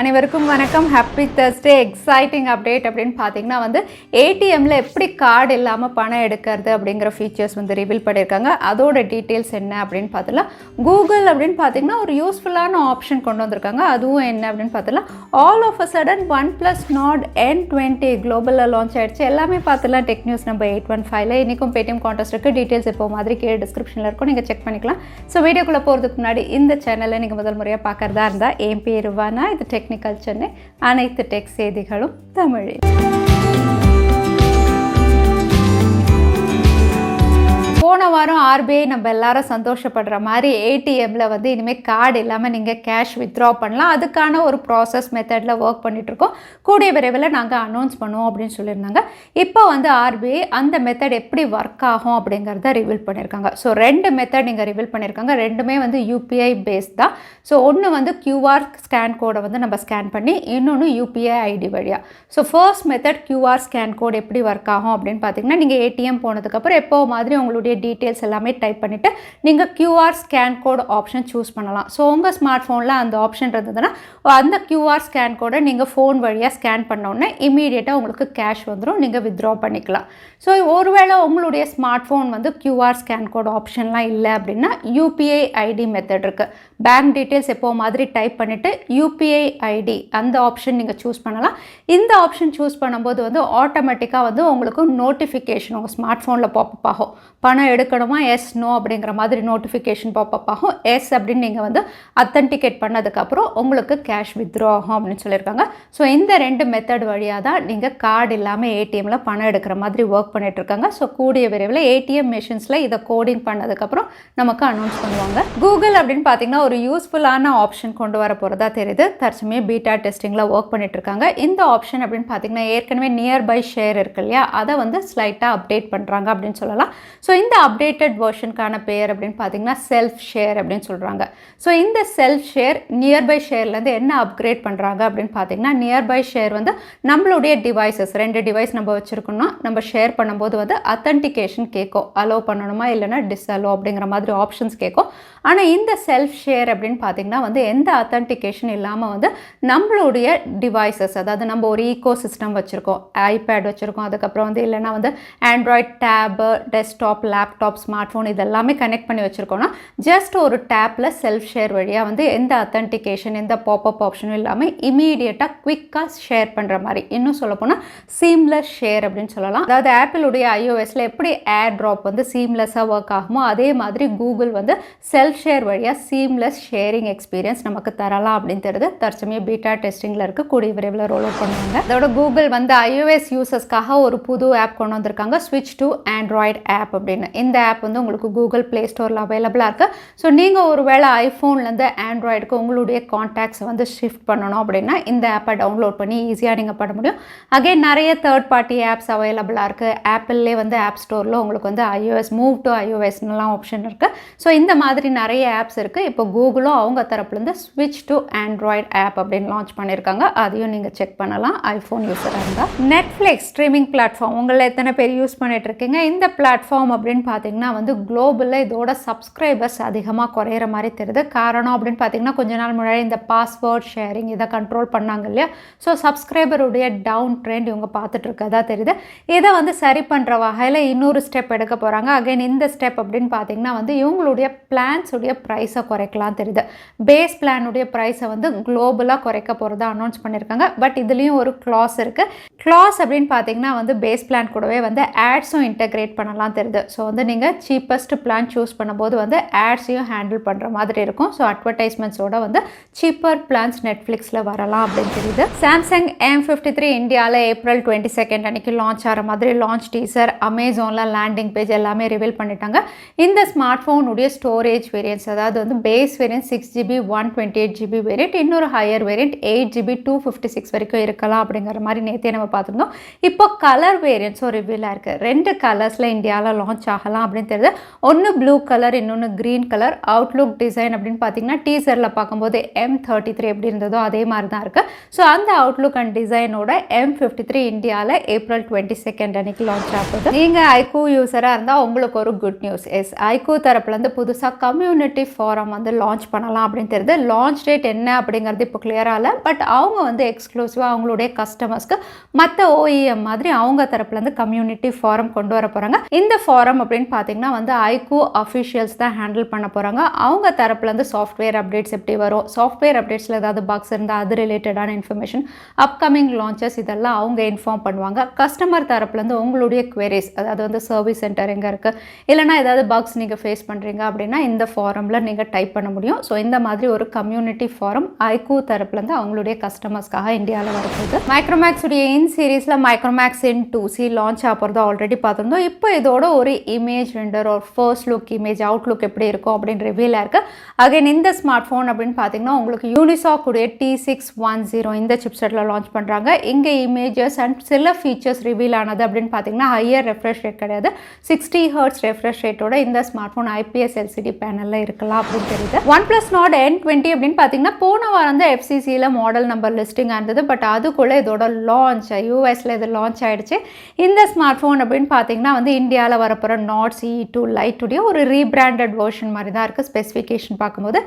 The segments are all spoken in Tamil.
அனைவருக்கும் வணக்கம். Happy Thursday. எக்ஸைட்டிங் அப்டேட் அப்படின்னு பார்த்தீங்கன்னா ஏடிஎம்மில் எப்படி கார்டு இல்லாமல் பணம் எடுக்கிறது அப்படிங்கிற ஃபீச்சர்ஸ் ரிவீல் பண்ணியிருக்காங்க. அதோட டீட்டெயில்ஸ் என்ன அப்படின்னு பார்த்துலாம். கூகுள் அப்படின்னு பார்த்தீங்கன்னா ஒரு யூஸ்ஃபுல்லான ஆப்ஷன் கொண்டு வந்திருக்காங்க. அதுவும் என்ன அப்படின்னு பார்த்துலாம், all of a sudden OnePlus Nord N20 குளோபலில் லான்ச் ஆகிடுச்சு. எல்லாமே பார்த்துலாம் டெக் நியூஸ் நம்பர் 815. இன்றைக்கும் பேடிஎம் கான்டெஸ்ட் இருக்குது. டீட்டெயில்ஸ் இப்போ மாதிரி கீழே டிஸ்கிரிப்ஷனில் இருக்கும், நீங்கள் செக் பண்ணிக்கலாம். ஸோ வீடியோக்குள்ளே போகிறதுக்கு முன்னாடி இந்த சேனலில் நீங்கள் முதல் முறையாக பார்க்குறதா இருந்தால் என் பேர் வானா, இது Technical Chennai, அனைத்து டெக் செய்திகளும் தமிழில். போன வாரம் ஆர்பிஐ நம்ம எல்லாரும் சந்தோஷப்படுற மாதிரி ஏடிஎம்மில் இனிமேல் கார்டு இல்லாமல் நீங்கள் கேஷ் வித்ட்ரா பண்ணலாம். அதுக்கான ஒரு ப்ராசஸ் மெத்தடில் ஒர்க் பண்ணிகிட்ருக்கோம். கூடிய விரைவில் நாங்கள் அனௌன்ஸ் பண்ணுவோம் அப்படின்னு சொல்லியிருந்தாங்க. இப்போ ஆர்பிஐ அந்த மெத்தட் எப்படி ஒர்க் ஆகும் அப்படிங்கிறத ரிவீல் பண்ணியிருக்காங்க. ஸோ 2 மெத்தட் நீங்கள் ரிவீல் பண்ணியிருக்காங்க. ரெண்டுமே யூபிஐ பேஸ்ட் தான். ஸோ ஒன்று கியூஆர் ஸ்கேன் கோடை நம்ம ஸ்கேன் பண்ணி, இன்னொன்று யூபிஐ ஐடி வழியாக. So first method QR scan code எப்படி ஒர்க் ஆகும் அப்படின்னு பார்த்தீங்கன்னா, நீங்கள் ஏடிஎம் போனதுக்கப்புறம் எப்போ மாதிரி உங்களுடைய டீட்டெயில்ஸ் எல்லாமே டைப் பண்ணிவிட்டு நீங்கள் QR scan code option choose பண்ணலாம். ஸோ உங்கள் ஸ்மார்ட் ஃபோனில் அந்த ஆப்ஷன் இருந்ததுன்னா அந்த கியூஆர் ஸ்கேன் கோடை நீங்கள் ஃபோன் வழியாக ஸ்கேன் பண்ணோன்னே இமீடியட்டாக உங்களுக்கு கேஷ் வந்துடும், நீங்கள் வித்ட்ரா பண்ணிக்கலாம். ஸோ ஒருவேளை உங்களுடைய smart phone QR scan code ஆப்ஷன்லாம் இல்லை அப்படின்னா யூபிஐ ஐடி மெத்தட் இருக்குது. பேங்க் டீட்டெயில்ஸ் எப்போ மாதிரி டைப் பண்ணிவிட்டு யூபிஐ ஐடி அந்த ஆப்ஷன் நீங்கள் சூஸ் பண்ணலாம். இந்த ஆப்ஷன் சூஸ் பண்ணும்போது ஆட்டோமேட்டிக்காக உங்களுக்கு நோட்டிஃபிகேஷன் உங்கள் ஸ்மார்ட் ஃபோனில் பாப்பப் ஆகும். பணம் எடுக்கணுமா, எஸ் நோ அப்படிங்கிற மாதிரி நோட்டிஃபிகேஷன் பாப்பப் ஆகும். எஸ் அப்படின்னு நீங்கள் அத்தன்டிகேட் பண்ணதுக்கப்புறம் உங்களுக்கு கேஷ் வித்ட்ரா ஆகும் அப்படின்னு சொல்லியிருக்காங்க. ஸோ இந்த 2 மெத்தட் வழியாக தான் நீங்கள் கார்டு இல்லாமல் ஏடிஎம்மில் பணம் எடுக்கிற மாதிரி ஒர்க் பண்ணிகிட்ருக்காங்க. ஸோ கூடிய விரைவில் ஏடிஎம் மிஷின்ஸில் இதை கோடிங் பண்ணதுக்கப்புறம் நமக்கு அனௌன்ஸ் பண்ணுவாங்க. கூகுள் அப்படின்னு பார்த்தீங்கன்னா ஒரு யூஸ்ஃபுல்லான ஆப்ஷன் கொண்டு வர போகிறதா தெரியுது. தற்சமயம் பீட்டா டெஸ்டிங்கில் ஒர்க் பண்ணிகிட்ருக்காங்க. இந்த ஆப்ஷன் அப்படின்னு பார்த்தீங்கன்னா ஏற்கனவே நியர்பை ஷேர் இருக்கு இல்லையா, அதை ஸ்லைட்டாக அப்டேட் பண்ணுறாங்க அப்படின்னு சொல்லலாம். ஸோ இந்த அப்டேட்டட் வெர்ஷனுக்கான பேர் அப்படின்னு பார்த்தீங்கன்னா செல்ஃப் ஷேர் அப்படின்னு சொல்கிறாங்க. ஸோ இந்த செல்ஃப் ஷேர் நியர்பை ஷேர்லேருந்து என்ன அப்கிரேட் பண்ணுறாங்க அப்படின்னு பார்த்தீங்கன்னா, நியர்பை ஷேர் நம்மளுடைய டிவைசஸ் 2 டிவைஸ் நம்ம வச்சுருக்கோம்னா நம்ம ஷேர் பண்ணும்போது அத்தன்டிகேஷன் கேட்கும். அலோவ் பண்ணணுமா இல்லைனா டிஸ்அலோவ் அப்படிங்கிற மாதிரி ஆப்ஷன்ஸ் கேட்கும். ஆனால் இந்த செல்ஃப் ஷேர் அப்படின்னு பார்த்தீங்கன்னா எந்த அத்தன்டிகேஷன் இல்லாமல் நம்மளுடைய டிவைசஸ், அதாவது நம்ம ஒரு ஈகோ சிஸ்டம் வச்சுருக்கோம், ஐபேட் வச்சுருக்கோம், அதுக்கப்புறம் இல்லைனா Android tab, desktop, laptop, smart phone இதெல்லாமே கனெக்ட் பண்ணி வச்சுருக்கோன்னா ஜஸ்ட் ஒரு டேப்பில் செல்ஃப் ஷேர் வழியாக எந்த அத்தன்டிகேஷன் எந்த பாப்அப் ஆப்ஷனும் இல்லாமல் இமீடியட்டாக குவிக்காக ஷேர் பண்ணுற மாதிரி, இன்னும் சொல்லப்போனால் சீம்லெஸ் ஷேர் அப்படின்னு சொல்லலாம். அதாவது ஆப்பிளுடைய iOSல எப்படி ஏர் ட்ராப் சீம்லெஸ்ஸாக ஒர்க் ஆகுமோ அதே மாதிரி கூகுள் செல்ஃப் ஷேர் வழியாக சீம்லெஸ் ஷேரிங் எக்ஸ்பீரியன்ஸ் நமக்கு தரலாம் அப்படின்னு தெரியுது. தற்சமயம் பீட்டா டெஸ்டிங்கில் இருக்க கூடிய விரைவில் ரோல் அவுட் பண்ணுவாங்க. அதோட கூகுள் iOS யூசர்ஸ்க்காக ஒரு புது ஆப் கொண்டு வந்திருக்காங்க, ஸ்விட்ச் டு ஆண்ட்ராய்டு ஆப் அப்படின்னு. இந்த ஆப் உங்களுக்கு கூகுள் ப்ளே ஸ்டோரில் அவைலபிளாக இருக்குது. ஸோ நீங்கள் ஒருவேளை ஐஃபோன்லேருந்து ஆண்ட்ராய்டுக்கு உங்களுடைய கான்டாக்ட்ஸ் ஷிஃப்ட் பண்ணணும் அப்படின்னா இந்த ஆப்பை டவுன்லோட் பண்ணி ஈஸியாக நீங்கள் பண்ண முடியும். அகைன் நிறைய தேர்ட் பார்ட்டி ஆப்ஸ் அவைலபிளாக இருக்குது. ஆப்பிள்லே ஆப் ஸ்டோரில் உங்களுக்கு iOS மூவ் டு iOSலாம் ஆப்ஷன் இருக்குது. ஸோ இந்த மாதிரி நிறைய ஆப்ஸ் இருக்குது. இப்போ கூகுளும் அவங்க தரப்புலேருந்து ஸ்விட்ச் டு ஆண்ட்ராய்டு ஆப் அப்படின்னு லான்ச் பண்ணியிருக்காங்க. அதையும் நீங்கள் செக் பண்ணலாம் ஐஃபோன் யூஸராக இருந்தால். நெட்ஃப்ளிக்ஸ் ஸ்ட்ரீமிங் பிளாட்ஃபார்ம் உங்களை எத்தனை பேர் யூஸ் பண்ணிட்டு இருக்கீங்க? இந்த பிளாட்ஃபார்ம் அப்படின்னு பார்த்தீங்கன்னா குளோபலில் இதோட சப்ஸ்கிரைபர்ஸ் அதிகமாக குறையிற மாதிரி தெரியுது. காரணம் அப்படின்னு பார்த்தீங்கன்னா கொஞ்ச நாள் முன்னாடி இந்த பாஸ்வேர்ட் ஷேரிங் இதை கண்ட்ரோல் பண்ணாங்க இல்லையா. ஸோ சப்ஸ்கிரைபருடைய டவுன் ட்ரெண்ட் இவங்க பார்த்துட்டு இருக்கதா தெரியுது. இதை சரி பண்ணுற வகையில் இன்னொரு ஸ்டெப் எடுக்க போகிறாங்க. அகைன் இந்த ஸ்டெப் அப்படின்னு பார்த்தீங்கன்னா இவங்களுடைய பிளான்ஸுடைய ப்ரைஸை குறைக்கலாம் தெரியுது. பேஸ் பிளானுடைய ப்ரைஸை குளோபலாக குறைக்க போகிறதா அனௌன்ஸ் பண்ணியிருக்காங்க. பட் இதுலேயும் ஒரு கிளாஸ் இருக்குது. கிளாஸ் அப்படின்னு பார்த்தீங்கன்னா பேஸ் பிளான் கூடவே ஆட்ஸும் இன்டெகிரேட் பண்ணலாம் தெரியுது. ஸோ நீங்கள் சீப்பஸ்ட் பிளான் சூஸ் பண்ணும்போது ஆட்ஸையும் ஹேண்டில் பண்ணுற மாதிரி இருக்கும். ஸோ அட்வர்டைஸ்மெண்ட்ஸோட சீப்பர் பிளான்ஸ் நெட்ஃப்ளிக்ஸில் வரலாம் அப்படின்னு தெரியுது. சாம்சங் M53 இந்தியாவில் April 22 அன்றைக்கி லான்ச் ஆகிற மாதிரி லான்ச் டீசர், அமேசானில் லேண்டிங் பேஜ் எல்லாமே ரிவீல் பண்ணிட்டாங்க. இந்த ஸ்மார்ட் ஃபோனுடைய ஸ்டோரேஜ் வேரியன்ட்ஸ், அதாவது base variant 6GB 128GB variant, இன்னொரு ஹையர் வேரியன்ட் 8GB 256 வரைக்கும் இருக்கலாம் அப்படிங்கிற மாதிரி நேற்றே நம்ம பார்த்துருந்தோம். இப்போ கலர் வேரியன்ட்ஸும் ரிவீலாக இருக்குது. 2 கலர்ஸில் இந்தியாவில் லான்ச் ஆகலாம் அப்படின்னு தெரியுது. ஒன்று ப்ளூ கலர், இன்னொன்று க்ரீன் கலர். அவுட்லுக் டிசைன் அப்படின்னு பார்த்தீங்கன்னா டீசரில் பார்க்கும்போது M33 எப்படி இருந்ததோ அதே மாதிரி தான் இருக்குது. ஸோ அந்த அவுட்லுக் அண்ட் டிசைனோட M53 இந்தியாவில் April 22 அன்னைக்கு லான்ச் ஆகுது. நீங்கள் iQOO யூஸராக இருந்தால் உங்களுக்கு ஒரு குட் நியூஸ். iQOO தரப்புலேருந்து புதுசாக கம்யூனிட்டி ஃபாரம் வந்து லான்ச் பண்ணலாம் அப்படின்னு தெரியுது. லான்ச் டேட் என்ன அப்படிங்கிறது இப்போ கிளியராக இல்லை. பட் அவங்க வந்து எக்ஸ்க்ளூசிவாக அவங்களுடைய கஸ்டமர்ஸ்க்கு மற்ற OEM மாதிரி அவங்க தரப்புலேருந்து கம்யூனிட்டி ஃபாரம் கொண்டு வர போகிறாங்க. இந்த ஃபாரம் அப்படின்னு பார்த்தீங்கன்னா வந்து iQOO அஃபிஷியல்ஸ் தான் ஹேண்டில் பண்ண போகிறாங்க. அவங்க தரப்புலேருந்து சாஃப்ட்வேர் அப்டேட்ஸ் எப்படி வரும், சாஃப்ட்வேர் அப்டேட்ஸில் ஏதாவது பக்ஸ் இருந்தால் அது ரிலேட்டடான இன்ஃபர்மேஷன், அப்கமிங் லான்ச்சஸ் இதெல்லாம் அவங்க இன்ஃபார்ம் பண்ணுவாங்க. கஸ்டமர் தரப்புலேருந்து உங்களுடைய குவெரிஸ், அதாவது வந்து சர்வீஸ் சென்டர் எங்கே இருக்குது, இல்லைனா ஏதாவது பக்ஸ் நீங்கள் ஃபேஸ் பண்ணுறீங்க அப்படின்னா இந்த ஃபாரமில் நீங்கள் டைப் பண்ண முடியும். ஸோ இந்த மாதிரி ஒரு கம்யூனிட்டி ஃபாரம் iQOO தரப்புலேருந்து அவங்களுடைய கஸ்டமர்ஸ்க்காக இந்தியாவில் வரப்போகுது. மைக்ரோமேக்ஸ் உடைய இன் சீரீஸில் மைக்ரோமேக்ஸ் இன் 2C லான்ச் ஆகிறதா ஆல்ரெடி பார்த்துருந்தோம். இப்போ இதோட ஒரு இமேஜ் ரெண்டர் ஒரு ஃபர்ஸ்ட் லுக் இமேஜ் அவுட்லுக் எப்படி இருக்கும் அப்படின்னு ரிவீலாக இருக்குது. அகைன் இந்த ஸ்மார்ட் ஃபோன் அப்படின்னு பார்த்தீங்கன்னா உங்களுக்கு யூனிசாக் உடைய T610 இந்த சிப்செட்டில் லான்ச் பண்ணுறாங்க. இங்கே இமேஜஸ் அண்ட் சில ஃபீச்சர்ஸ் ரிவீல் ஆனது அப்படின்னு பார்த்தீங்கன்னா ஹையர் ரெஃப்ரெஷ் ரேட் கிடையாது, 60 Hz ரெஃப்ரெஷ் ரேட்டோட இந்த ஸ்மார்ட் ஃபோன் IPS LCD பேனலில் இருக்கலாம் அப்படின்னு தெரியுது. OnePlus Nord N20 அப்படின்னு பார்த்தீங்கன்னா போன வாரம் தான் FCCயில் மாடல் நம்பர் லிஸ்டிங் இருந்தது. பட் அதுக்குள்ளே இதோட லான்ச் யூஎஸில் இது லான்ச் ஆகிடுச்சு. இந்த ஸ்மார்ட் ஃபோன் அப்படின்னு பார்த்தீங்கன்னா வந்து இந்தியாவில் வரப்போகிற Nord CE2 Lite உடைய ஒரு ரீபிராண்டட் வெர்ஷன் மாதிரி தான் இருக்குது. ஸ்பெசிஃபிகேஷன் பார்க்கும்போது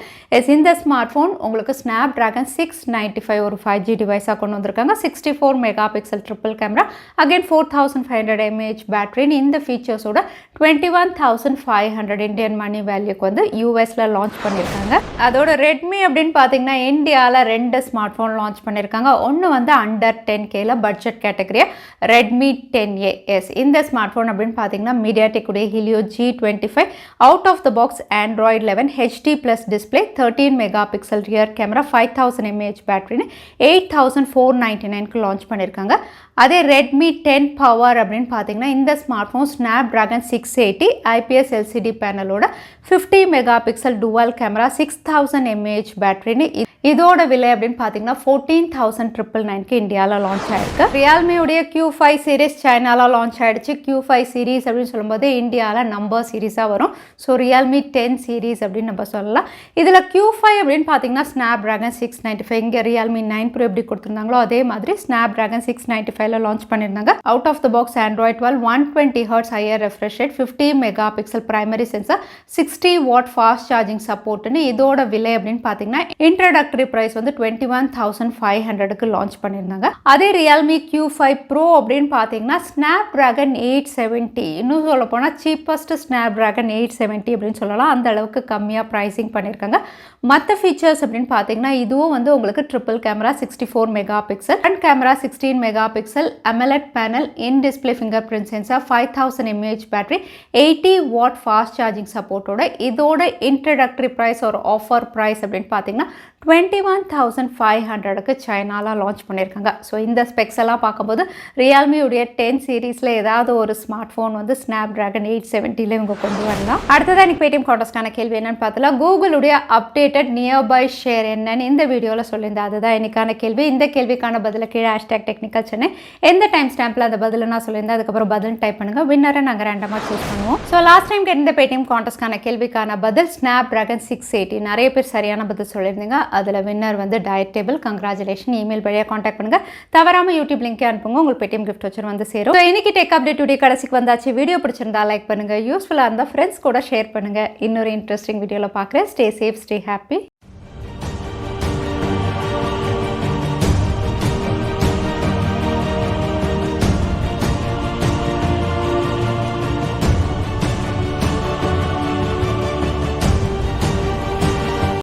இந்த ஸ்மார்ட் ஃபோன் உங்களுக்கு Snapdragon 695 ஒரு 5G டிவைஸாக கொண்டு வந்திருக்காங்க. 64 mega pixel triple camera, again 4500 mAh பேட்டரின்னு இந்த ஃபீச்சர்ஸோட 21,500 இந்தியன் மணி வேல்யூக்கு வந்து யூஎஸில் லான்ச் பண்ணியிருக்காங்க. அதோட ரெட்மி அப்படின்னு பார்த்தீங்கன்னா இந்தியாவில் 2 ஸ்மார்ட் ஃபோன் லான்ச் பண்ணியிருக்காங்க. ஒன்று வந்து அண்டர் 10Kல பட்ஜெட் கேட்டகரியா Redmi 10A. இந்த ஸ்மார்ட் ஃபோன் அப்படின்னு பார்த்தீங்கன்னா மீடியாடெக் உடைய Helio G25 out of the box Android 11 HD+ display, 13 mega pixel rear camera, 5000 mAh பேட்டரின்னு 8499க்கு லான்ச் பண்ணியிருக்காங்க. அதே Redmi 10 பவர் அப்படின்னு பார்த்தீங்கன்னா இந்த smart phone Snapdragon 680 IPS LCD பேனலோட 50 mega pixel dual camera, 6000 mAh பேட்டரின்னு இதோட விலை அப்படின்னு பார்த்தீங்கன்னா 14,999க்கு இந்தியாவில் லான்ச் ஆயிருக்கு. Realme உடைய Q5 சீரீஸ் சைனாவில் லான்ச் ஆயிடுச்சு. Q5 சீரீஸ் அப்படின்னு சொல்லும்போது இந்தியாவில் நம்பர் சீரீஸாக வரும். ஸோ Realme 10 சீரீஸ் அப்படின்னு நம்ம சொல்லலாம். இதில் Q5 அப்படின்னு பார்த்தீங்கன்னா Snapdragon 695, இங்கே Realme 9 Pro எப்படி கொடுத்துருந்தாங்களோ அதே மாதிரி Snapdragon 695ல லான்ச் பண்ணியிருந்தாங்க. Out of the box Android 12, 120 Hz higher refresh rate, 50 mega pixel primary sensor, 60 watt fast charging சப்போர்ட்னு இதோட விலை அப்படின்னு பார்த்தீங்கன்னா இன்ட்ரோடக்டரி பிரைஸ் வந்து 21,500க்கு லான்ச் பண்ணியிருந்தாங்க. அதே Realme Q5 Pro அப்படின்னு பார்த்தீங்கன்னா Snapdragon 870, இன்னும் சொல்ல போனால் சீப்பஸ்ட் Snapdragon 870 அப்படின்னு சொல்லலாம். அந்த அளவுக்கு கம்மியாக ப்ரைஸிங் பண்ணியிருக்காங்க. மற்ற ஃபீச்சர்ஸ் அப்படின்னு பார்த்தீங்கன்னா இதுவும் வந்து உங்களுக்கு triple camera, 64 mega pixel, front camera 16 mega pixel, AMOLED panel, in display finger print sensor, 5000 mAh battery, 80 watt fast charging சப்போர்ட்டோட இதோட இன்ட்ரோடக்டரி ப்ரைஸ் ஒரு ஆஃபர் ப்ரைஸ் அப்படின்னு பார்த்தீங்கன்னா 21,500க்கு சைனாவில் லான்ச் பண்ணியிருக்காங்க. ஸோ இந்த ஸ்பெக்ஸ் எல்லாம் பார்க்கும்போது Realme உடைய 10 சீரீஸில் ஏதாவது ஒரு ஸ்மார்ட் ஃபோன் வந்து Snapdragon 870ல இவங்க கொண்டு வரலாம். அடுத்ததான் எனக்கு பேடிஎம் கான்டெஸ்டான கேள்வி என்னன்னு பார்த்தலாம். கூகுளுடைய அப்டேட்டட் நியர்பை ஷேர் என்னன்னு இந்த வீடியோவில் சொல்லியிருந்தேன். அதுதான் இன்னைக்கான கேள்வி. இந்த கேள்விக்கான பதில கீழே #Technical Chennai எந்த டைம் ஸ்டாம்பில் அந்த பதில் நான் சொல்லியிருந்தேன் அதுக்கப்புறம் பதில் டைப் பண்ணுங்கள். வின்னரை நாங்கள் ரேண்டமாக சூஸ் பண்ணுவோம். ஸோ லாஸ்ட் டைம் கேட்ட பேடிஎம் கான்டெஸ்டான கேள்விக்கான பதில் Snapdragon 680. நிறைய பேர் சரியான பதில் சொல்லியிருந்தீங்க. அதில் வின்னர் வந்து டயட் டேபிள். கங்க்ராச்சுலேஷன். இமெயில் வழியாக காண்டாக்ட் பண்ணுங்கள். தவறாமல் யூடியூப் லிங்கே அனுப்புங்க. உங்களுக்கு பேடிஎம் கிஃப்ட் வச்சு வந்து சேரும். இன்னைக்கு டெக் அப்டேட் டுடே கடைசிக்கு வந்தாச்சு. வீடியோ பிடிச்சிருந்தா லைக் பண்ணுங்கள். யூஸ்ஃபுல்லாக இருந்தால் ஃப்ரெண்ட்ஸ் கூட ஷேர் பண்ணுங்கள். இன்னொரு இன்ட்ரெஸ்டிங் வீடியோவில் பார்க்குறேன். Stay safe, stay happy.